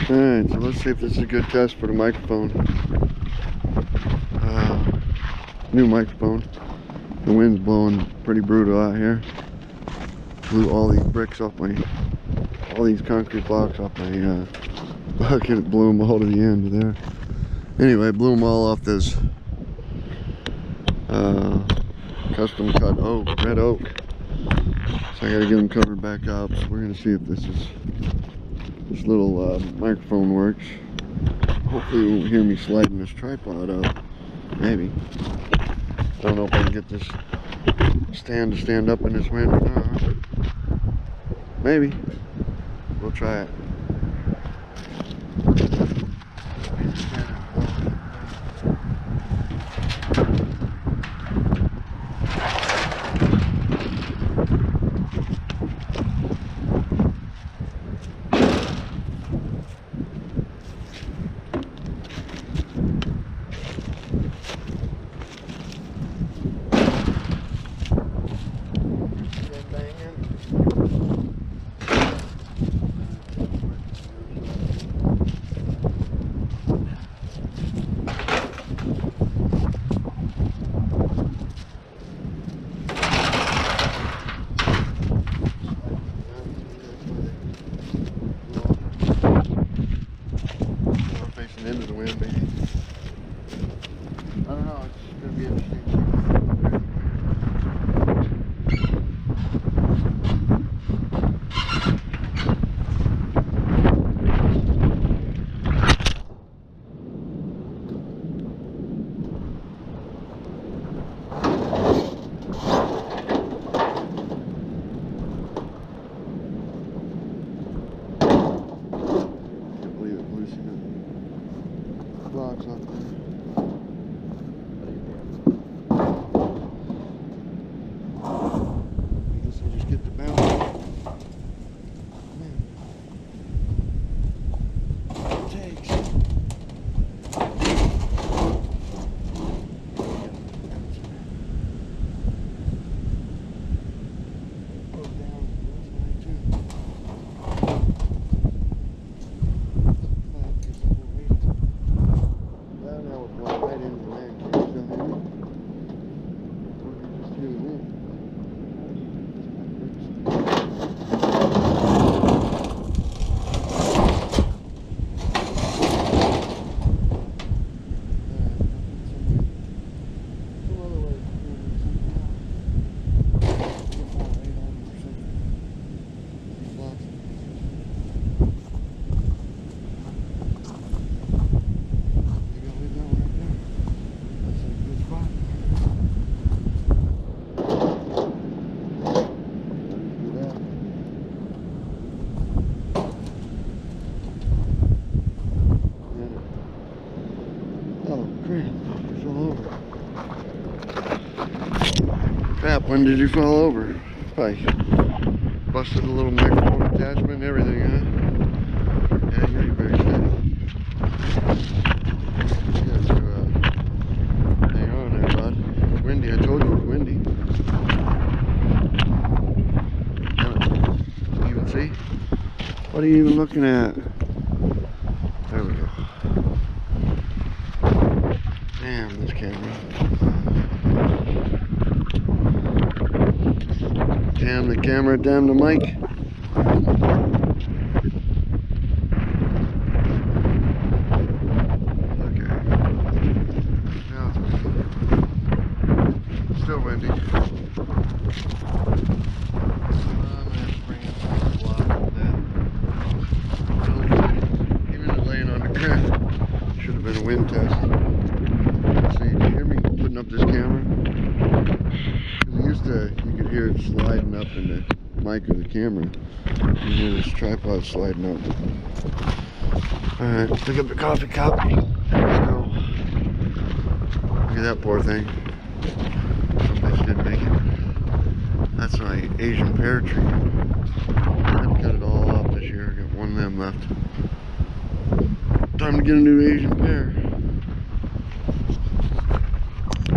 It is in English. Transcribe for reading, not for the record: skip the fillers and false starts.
Alright, so let's see if this is a good test for the microphone. New microphone. The wind's blowing pretty brutal out here. Blew all these bricks off all these concrete blocks off my bucket. It blew them all to the end of there. Anyway, blew them all off this custom cut oak, red oak. So I gotta get them covered back up. So we're gonna see if this little microphone works. Hopefully you won't hear me sliding this tripod up. Maybe. Don't know if I can get this stand to stand up in this wind or not. Maybe. We'll try it. Into the wind, maybe. I don't know, it's gonna be interesting. Blocks up there. I guess I'll just get the bounce. Man. It takes. Crap, when did you fall over? Probably busted a little microphone attachment and everything, huh? Yeah, you're very steady. You got to hang on there, bud. It's windy. I told you it was windy. Can you even see? What are you even looking at? There we go. Damn, this camera. Damn the camera, damn the mic. Okay. Now it's windy. Still windy. I'm gonna have to bring in some block with that. Even it laying on the ground. Should have been a wind test. Let's see, did you hear me putting up this camera? You could hear it sliding up in the mic of the camera. You hear this tripod sliding up. Alright, pick up the coffee cup. Let's go. Look at that poor thing. Some bitch didn't make it. That's my Asian pear tree. I had to cut it all off this year. I got one limb left. Time to get a new Asian pear.